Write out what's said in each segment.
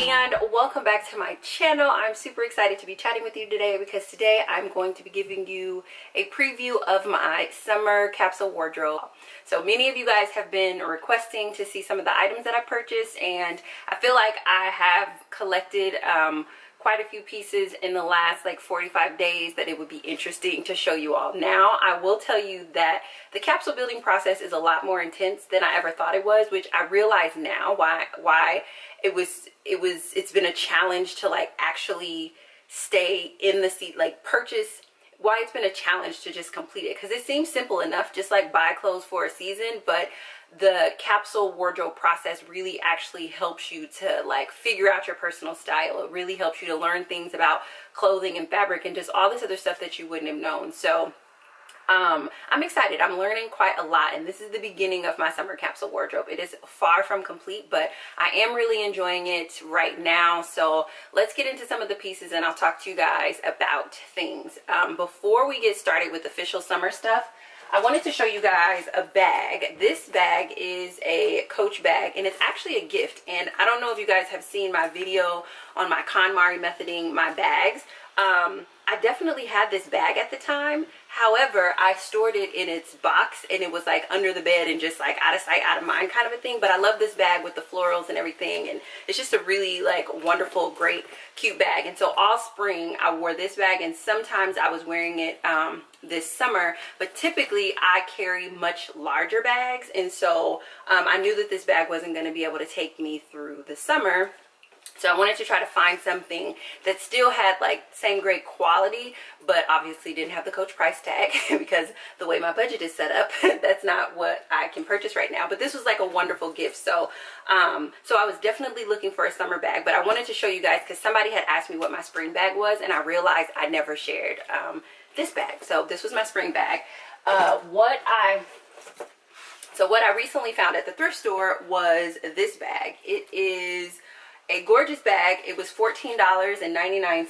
and welcome back to my channel. I'm super excited to be chatting with you today because today I'm going to be giving you a preview of my summer capsule wardrobe. So many of you guys have been requesting to see some of the items that I purchased, and I feel like I have collected quite a few pieces in the last like 45 days that it would be interesting to show you all. Now I will tell you that the capsule building process is a lot more intense than I ever thought it was, which I realize now why it's been a challenge to like actually stay in the seat, like purchase, why it's been a challenge to just complete it, because it seems simple enough, just like buy clothes for a season, but the capsule wardrobe process really actually helps you to like figure out your personal style. It really helps you to learn things about clothing and fabric and just all this other stuff that you wouldn't have known. So I'm excited. I'm learning quite a lot, and this is the beginning of my summer capsule wardrobe. It is far from complete, but I am really enjoying it right now. So let's get into some of the pieces and I'll talk to you guys about things. Before we get started with official summer stuff, I wanted to show you guys a bag. This bag is a Coach bag, and it's actually a gift. And I don't know if you guys have seen my video on my KonMari methoding my bags. I definitely had this bag at the time. However, I stored it in its box, and it was like under the bed and just like out of sight, out of mind kind of a thing. But I love this bag with the florals and everything, and it's just a really like wonderful, great, cute bag. And so all spring I wore this bag, and sometimes I was wearing it this summer, but typically I carry much larger bags, and so I knew that this bag wasn't going to be able to take me through the summer. So I wanted to try to find something that still had like same great quality, but obviously didn't have the Coach price tag because the way my budget is set up, that's not what I can purchase right now. But this was like a wonderful gift. So so I was definitely looking for a summer bag, but I wanted to show you guys because somebody had asked me what my spring bag was, and I realized I never shared this bag. So this was my spring bag. What I recently found at the thrift store was this bag. It is a gorgeous bag. It was $14.99.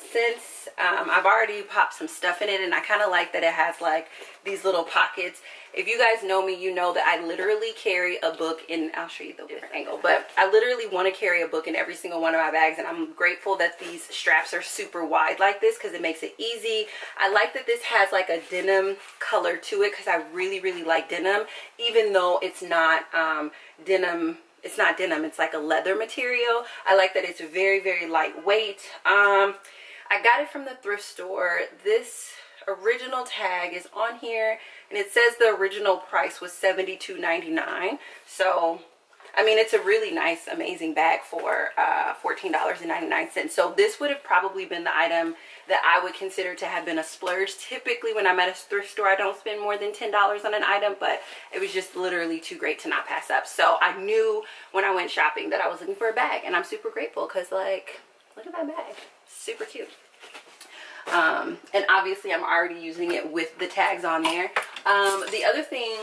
I've already popped some stuff in it, and I kind of like that it has like these little pockets. If you guys know me, you know that I literally carry a book in, I'll show you the different angle, but I literally want to carry a book in every single one of my bags, and I'm grateful that these straps are super wide like this because it makes it easy. I like that this has like a denim color to it because I really, really like denim, even though it's not denim. It's not denim, it's like a leather material. I like that it's very, very lightweight. I got it from the thrift store. This original tag is on here, and it says the original price was $72.99. So I mean, it's a really nice, amazing bag for $14.99. So this would have probably been the item that I would consider to have been a splurge. Typically, when I'm at a thrift store, I don't spend more than $10 on an item, but it was just literally too great to not pass up. So I knew when I went shopping that I was looking for a bag, and I'm super grateful because, like, look at that bag. Super cute. And obviously I'm already using it with the tags on there. The other thing,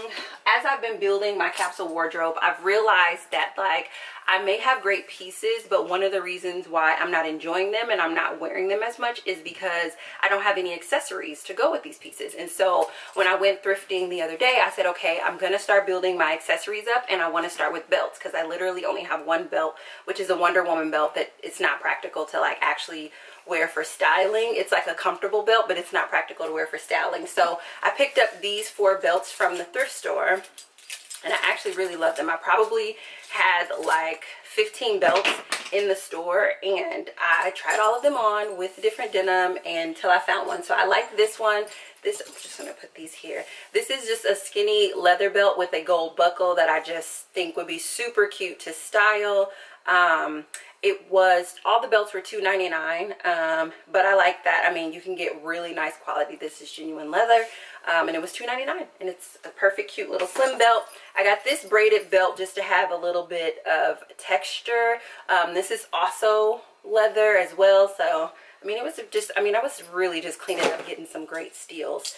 as I've been building my capsule wardrobe, I've realized that like I may have great pieces, but one of the reasons why I'm not enjoying them and I'm not wearing them as much is because I don't have any accessories to go with these pieces. And so when I went thrifting the other day, I said, okay, I'm gonna start building my accessories up, and I want to start with belts because I literally only have one belt, which is a Wonder Woman belt that it's not practical to like actually wear for styling. It's like a comfortable belt, but it's not practical to wear for styling. So I picked up these 4 belts from the thrift store, and I actually really love them. I probably had like 15 belts in the store, and I tried all of them on with different denim until I found one. So I like this one. I'm just gonna put these here. This is just a skinny leather belt with a gold buckle that I just think would be super cute to style. It was, all the belts were $2.99, but I like that. I mean, you can get really nice quality. This is genuine leather, and it was $2.99, and it's a perfect, cute little slim belt. I got this braided belt just to have a little bit of texture. This is also leather as well, so I mean, it was just, I mean, I was really just cleaning up, getting some great steals.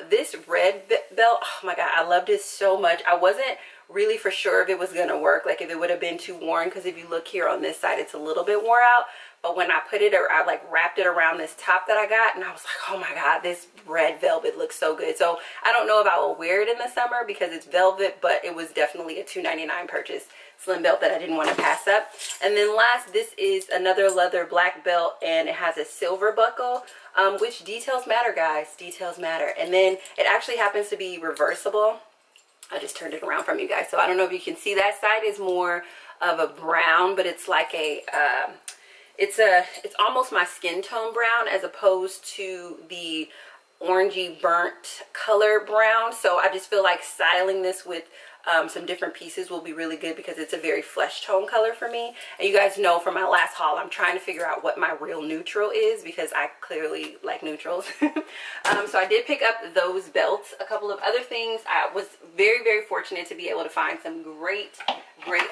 This red belt, oh my god, I loved it so much. I wasn't really for sure if it was gonna work, like if it would have been too worn, because if you look here on this side, it's a little bit wore out. But when I put it, or I like wrapped it around this top that I got, and I was like, oh my god, this red velvet looks so good. So I don't know if I will wear it in the summer because it's velvet, but it was definitely a $2.99 purchase. slim belt that I didn't want to pass up. And then last, this is another leather black belt, and it has a silver buckle, which details matter, guys. Details matter. And then it actually happens to be reversible. I just turned it around from you guys, so I don't know if you can see. That side is more of a brown, but it's like a it's almost my skin tone brown as opposed to the orangey burnt color brown. So I just feel like styling this with some different pieces will be really good because it's a very flesh tone color for me. And you guys know from my last haul, I'm trying to figure out what my real neutral is because I clearly like neutrals. So I did pick up those belts. A couple of other things. I was very, very fortunate to be able to find some great,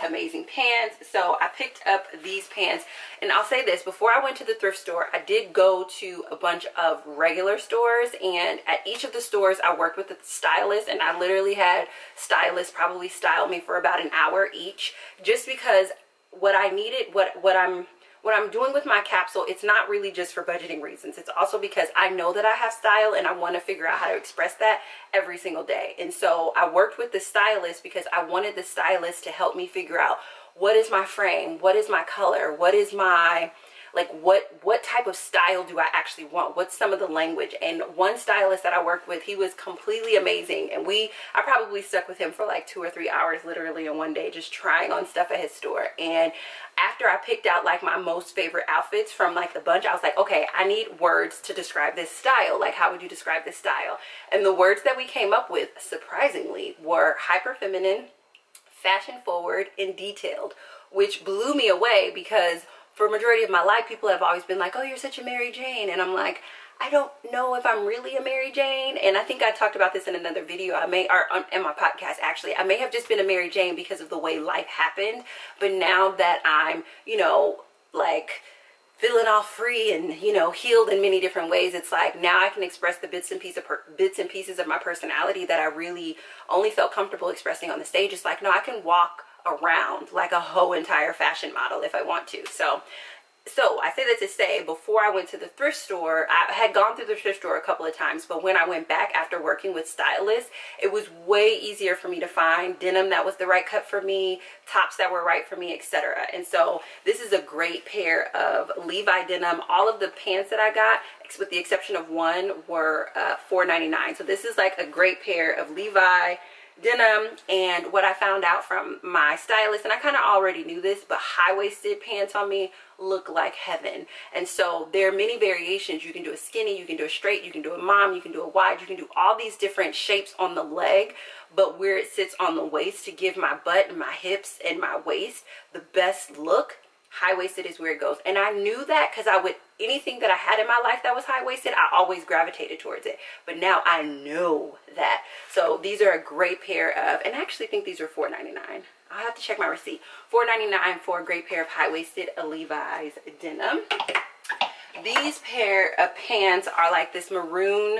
amazing pants. So I picked up these pants, and I'll say this, before I went to the thrift store, I did go to a bunch of regular stores, and at each of the stores I worked with a stylist, and I literally had stylists probably style me for about an hour each, just because what I needed, what I'm doing with my capsule, it's not really just for budgeting reasons. It's also because I know that I have style and I want to figure out how to express that every single day. And so I worked with the stylist because I wanted the stylist to help me figure out what is my frame, what is my color, what is my, like, what type of style do I actually want? What's some of the language? And one stylist that I worked with, he was completely amazing. And I probably stuck with him for like 2 or 3 hours, literally in one day, just trying on stuff at his store. And after I picked out like my most favorite outfits from like the bunch, I was like, okay, I need words to describe this style. Like, how would you describe this style? And the words that we came up with, surprisingly, were hyper feminine, fashion forward, and detailed, which blew me away because for a majority of my life, people have always been like, oh, you're such a Mary Jane. And I'm like, I don't know if I'm really a Mary Jane. And I think I talked about this in another video, or in my podcast, actually. I may have just been a Mary Jane because of the way life happened. But now that I'm, you know, like feeling all free and, you know, healed in many different ways, it's like now I can express the bits and pieces of my personality that I really only felt comfortable expressing on the stage. It's like, no, I can walk around like a whole entire fashion model if I want to. So I say that to say, before I went to the thrift store, I had gone through the thrift store a couple of times, but when I went back after working with stylists, it was way easier for me to find denim that was the right cut for me, tops that were right for me, etc. And so this is a great pair of Levi denim. All of the pants that I got, with the exception of one, were $4.99. So this is like a great pair of Levi denim. And what I found out from my stylist, and I kind of already knew this, but high-waisted pants on me look like heaven. And so there are many variations. You can do a skinny, you can do a straight, you can do a mom, you can do a wide, you can do all these different shapes on the leg, but where it sits on the waist to give my butt and my hips and my waist the best look, high-waisted is where it goes. And I knew that because anything that I had in my life that was high-waisted, I always gravitated towards it. But now I know that. So these are a great pair of, and I actually think these are $4.99. I'll have to check my receipt. $4.99 for a great pair of high-waisted Levi's denim. These pair of pants are like this maroon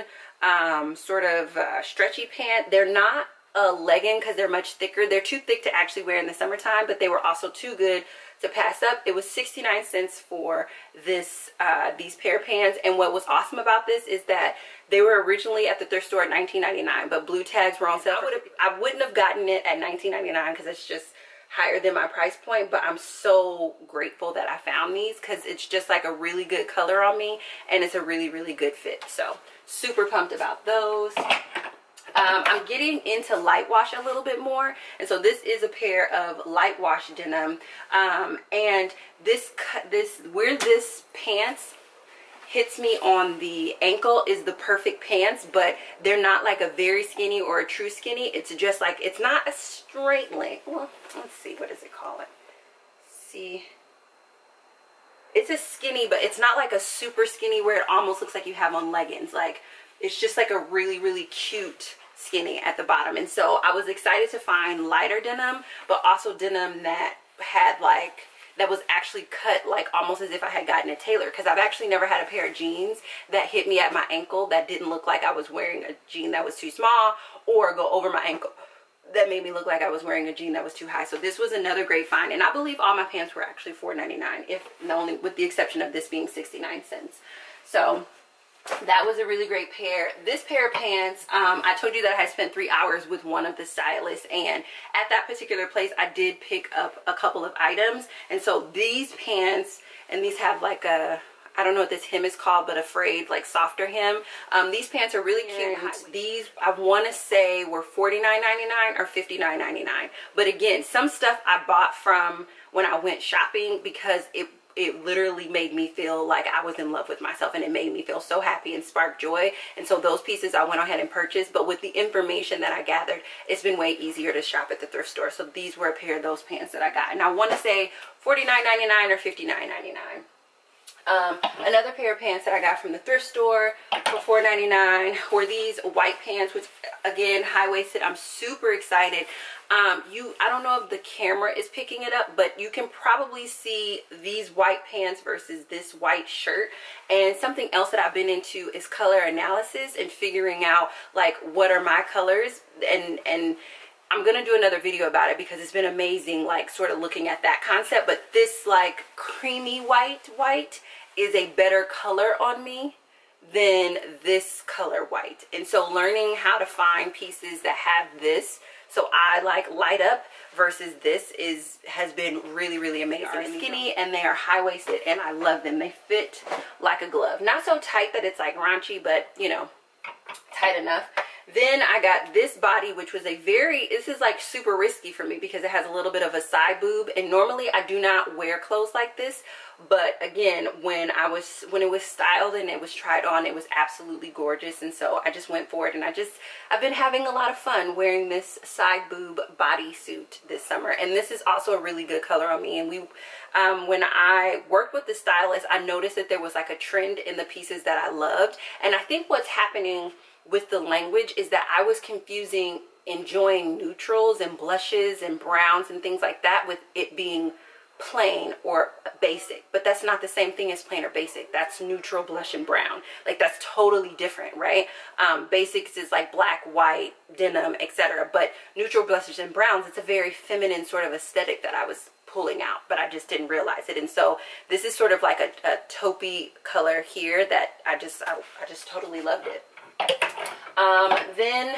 sort of stretchy pant. They're not a legging because they're much thicker. They're too thick to actually wear in the summertime, but they were also too good to pass up. It was 69 cents for this these pair of pants. And what was awesome about this is that they were originally at the thrift store at $19.99, but blue tags were on sale. I wouldn't have gotten it at $19.99 because it's just higher than my price point, but I'm so grateful that I found these because it's just like a really good color on me and it's a really, really good fit. So super pumped about those. I'm getting into light wash a little bit more, and so this is a pair of light wash denim, and where this pants hits me on the ankle is the perfect pants, but they're not like a very skinny or a true skinny. It's just like, it's not a straight leg. Well, let's see, what does it call it? See, it's a skinny, but it's not like a super skinny where it almost looks like you have on leggings. Like, it's just like a really, really cute skinny at the bottom. And so I was excited to find lighter denim, but also denim that had like, that was actually cut like almost as if I had gotten a tailor, because I've actually never had a pair of jeans that hit me at my ankle that didn't look like I was wearing a jean that was too small, or go over my ankle that made me look like I was wearing a jean that was too high. So this was another great find, and I believe all my pants were actually $4.99, if only with the exception of this being 69 cents. So That was a really great pair. This pair of pants, I told you that I had spent 3 hours with one of the stylists, and at that particular place I did pick up a couple of items. And so these pants, and these have like a, I don't know what this hem is called, but a frayed, like softer hem. These pants are really cute. These, I want to say, were $49.99 or $59.99. But again, some stuff I bought from when I went shopping because it literally made me feel like I was in love with myself, and it made me feel so happy and sparked joy. And so those pieces I went ahead and purchased. But with the information that I gathered, it's been way easier to shop at the thrift store. So these were a pair of those pants that I got, and I want to say $49.99 or $59.99. Another pair of pants that I got from the thrift store for $4.99 were these white pants, which again, high-waisted. I'm super excited. I don't know if the camera is picking it up, but you can probably see these white pants versus this white shirt. And something else that I've been into is color analysis and figuring out like what are my colors, and I'm gonna do another video about it because it's been amazing, like sort of looking at that concept. But this like creamy white is a better color on me than this color white. And so learning how to find pieces that have this, so I like light up, versus this has been really amazing. They are skinny and they are high-waisted, and I love them. They fit like a glove. Not so tight that it's like raunchy, but you know, tight enough. Then I got this body, which was this is like super risky for me because it has a little bit of a side boob, and normally I do not wear clothes like this. But again, when it was styled and it was tried on, it was absolutely gorgeous. And so I just went for it, and I've been having a lot of fun wearing this side boob bodysuit this summer. And this is also a really good color on me. And when I worked with the stylist, I noticed that there was like a trend in the pieces that I loved. And I think what's happening with the language is that I was confusing enjoying neutrals and blushes and browns and things like that with it being plain or basic. But that's not the same thing as plain or basic. That's neutral, blush, and brown. Like that's totally different, right? Basics is like black, white, denim, etc. But neutral, blushes, and browns, it's a very feminine sort of aesthetic that I was pulling out, but I just didn't realize it. And so this is sort of like a taupey color here that I just totally loved it. Then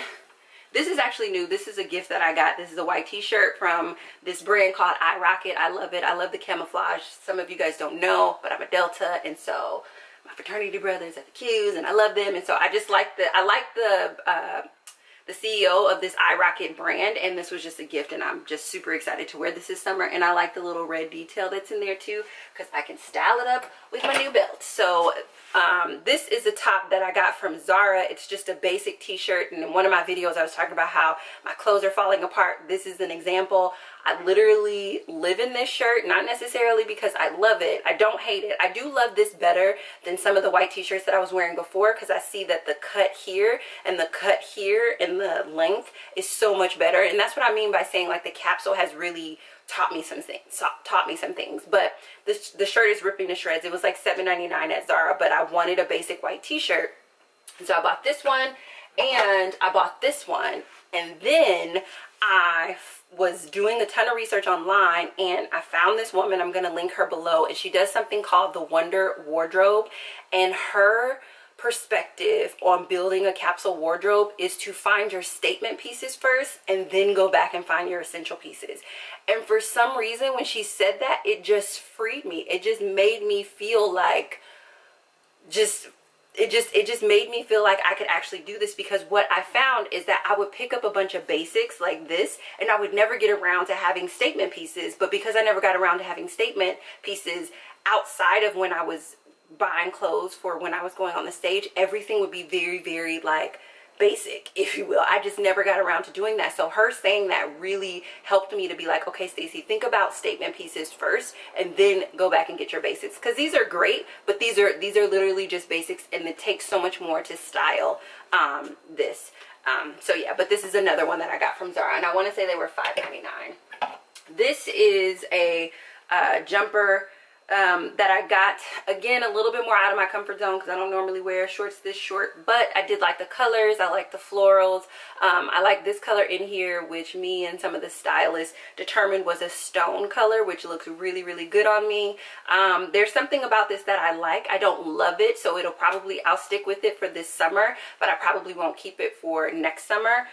this is actually new. This is a gift that I got. This is a white t-shirt from this brand called I Rock It. I love it. I love the camouflage. Some of you guys don't know, but I'm a Delta, and so my fraternity brothers are the Qs, and I love them. And so I just like the CEO of this I Rock It brand, and this was just a gift, and I'm just super excited to wear this summer. And I like the little red detail that's in there too, because I can style it up with my new belt. So this is a top that I got from Zara. It's just a basic t-shirt, and in one of my videos I was talking about how my clothes are falling apart. This is an example. I literally live in this shirt, not necessarily because I love it. I don't hate it. I do love this better than some of the white t-shirts that I was wearing before, because I see that the cut here and the cut here and the length is so much better. And that's what I mean by saying like the capsule has really taught me some things. But the shirt is ripping to shreds. It was like $7.99 at Zara, but I wanted a basic white t-shirt, so I bought this one, and I bought this one. And then I was doing a ton of research online, and I found this woman. I'm going to link her below, and she does something called the Wonder Wardrobe. And her perspective on building a capsule wardrobe is to find your statement pieces first and then go back and find your essential pieces. And for some reason, when she said that, it just freed me. It just made me feel like it just made me feel like I could actually do this, because what I found is that I would pick up a bunch of basics like this, and I would never get around to having statement pieces. But because I never got around to having statement pieces outside of when I was buying clothes for when I was going on the stage, everything would be very like basic, if you will. I just never got around to doing that. So her saying that really helped me to be like, okay, Stacey, think about statement pieces first and then go back and get your basics, because these are great, but these are literally just basics, and it takes so much more to style this. So yeah, but this is another one that I got from Zara, and I want to say they were $5.99. This is a jumper that I got, again, a little bit more out of my comfort zone because I don't normally wear shorts this short, but I did like the colors. I like the florals. I like this color in here, which me and some of the stylists determined was a stone color, which looks really, really good on me. There's something about this that I like. I don't love it, so I'll stick with it for this summer, but I probably won't keep it for next summer.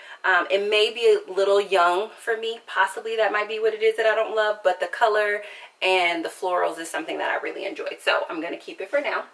It may be a little young for me. Possibly that might be what it is that I don't love, but the color and the florals is something that I really enjoyed, so I'm going to keep it for now.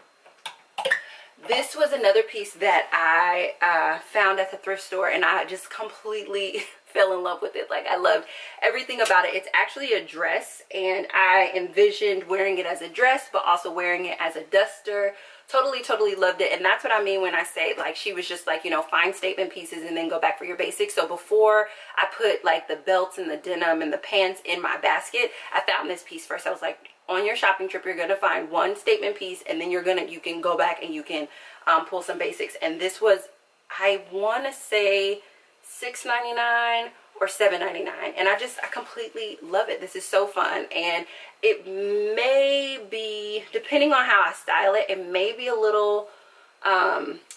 This was another piece that I found at the thrift store, and I just completely fell in love with it. Like, I loved everything about it. It's actually a dress, and I envisioned wearing it as a dress, but also wearing it as a duster. Totally loved it. And that's what I mean when I say, like, she was just like, you know, find statement pieces and then go back for your basics. So before I put like the belts and the denim and the pants in my basket, I found this piece first. I was like, on your shopping trip, you're going to find one statement piece, and then you can go back and you can pull some basics. And this was, I want to say $6.99 or $7.99, and I completely love it. This is so fun, and it may be, depending on how I style it, it may be a little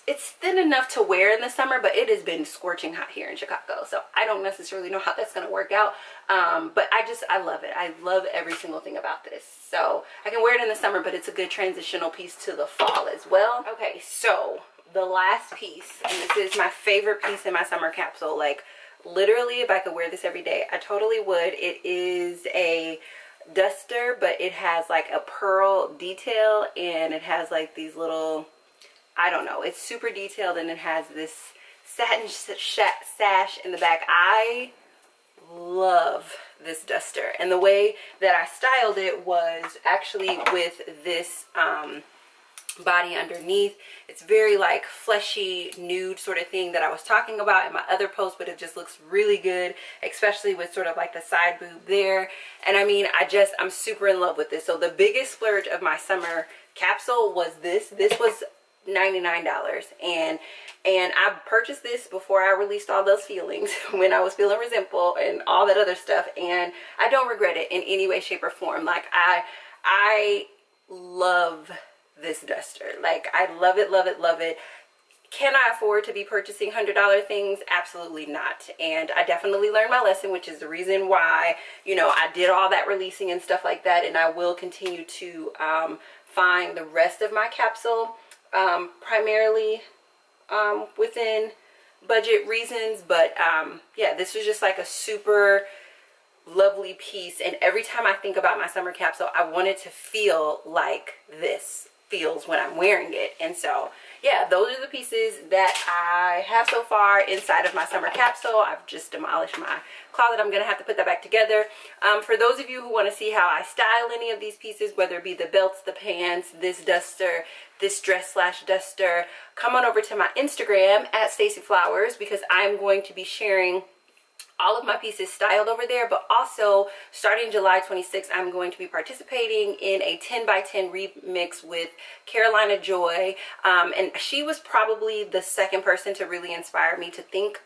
it's thin enough to wear in the summer, but it has been scorching hot here in Chicago, so I don't necessarily know how that's going to work out. But I love it. I love every single thing about this. So I can wear it in the summer, but it's a good transitional piece to the fall as well. Okay, so the last piece, and this is my favorite piece in my summer capsule. Like, literally, if I could wear this every day, I totally would. It is a duster, but it has like a pearl detail, and it has like these little, I don't know, it's super detailed, and it has this satin sash in the back. I love this duster, and the way that I styled it was actually with this body underneath. It's very like fleshy nude sort of thing that I was talking about in my other post, but it just looks really good, especially with sort of like the side boob there. And I mean, I'm super in love with this. So the biggest splurge of my summer capsule was this was $99, and I purchased this before I released all those feelings when I was feeling resentful and all that other stuff, and I don't regret it in any way, shape, or form. Like, I love this duster. Like, I love it. Can I afford to be purchasing $100 things? Absolutely not. And I definitely learned my lesson, which is the reason why, you know, I did all that releasing and stuff like that, and I will continue to find the rest of my capsule primarily within budget reasons. But yeah, this was just like a super lovely piece, and every time I think about my summer capsule, I want it to feel like this feels when I'm wearing it. And so yeah, those are the pieces that I have so far inside of my summer capsule. I've just demolished my closet. I'm gonna have to put that back together. For those of you who want to see how I style any of these pieces, whether it be the belts, the pants, this duster, this dress / duster, come on over to my Instagram at Stacey Flowers, because I'm going to be sharing all of my pieces styled over there. But also, starting July 26th, I'm going to be participating in a 10x10 remix with Carolina Joy, and she was probably the second person to really inspire me to think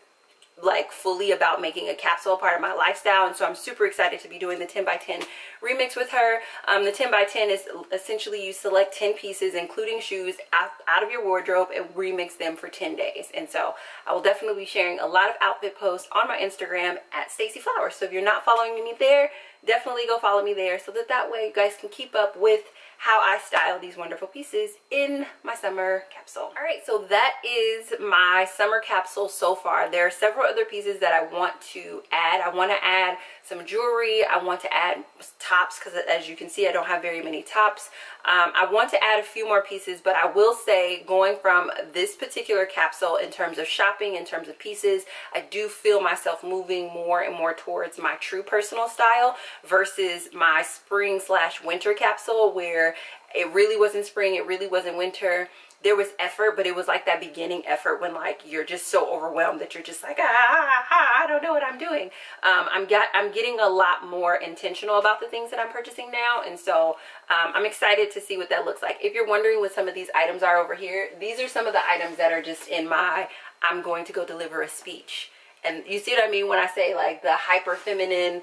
like fully about making a capsule a part of my lifestyle. And so I'm super excited to be doing the 10x10 remix with her. The 10x10 is essentially you select 10 pieces, including shoes, out of your wardrobe, and remix them for 10 days. And so I will definitely be sharing a lot of outfit posts on my Instagram at Stacey Flowers. So if you're not following me there, definitely go follow me there, so that way you guys can keep up with how I style these wonderful pieces in my summer capsule. All right, so that is my summer capsule so far. There are several other pieces that I want to add. I want to add some jewelry. I want to add tops, because as you can see, I don't have very many tops. I want to add a few more pieces, but I will say, going from this particular capsule in terms of shopping, in terms of pieces, I do feel myself moving more and more towards my true personal style versus my spring / winter capsule, where it really wasn't spring, it really wasn't winter. There was effort, but it was like that beginning effort when like you're just so overwhelmed that you're just like, I don't know what I'm doing. I'm getting a lot more intentional about the things that I'm purchasing now, and so I'm excited to see what that looks like. If you're wondering what some of these items are over here, these are some of the items that are just in my I'm going to go deliver a speech. And you see what I mean when I say like the hyper feminine,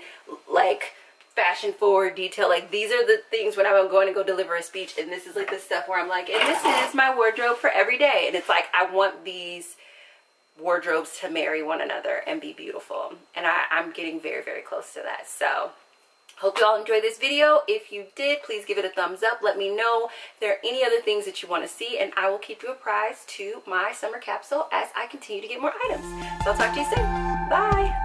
like fashion forward detail. Like these are the things when I'm going to go deliver a speech, and this is like the stuff where I'm like, and this is my wardrobe for every day. And it's like, I want these wardrobes to marry one another and be beautiful, and I'm getting very, very close to that. So hope you all enjoyed this video. If you did, please give it a thumbs up. Let me know if there are any other things that you want to see, and I will keep you apprised to my summer capsule as I continue to get more items. So I'll talk to you soon. Bye.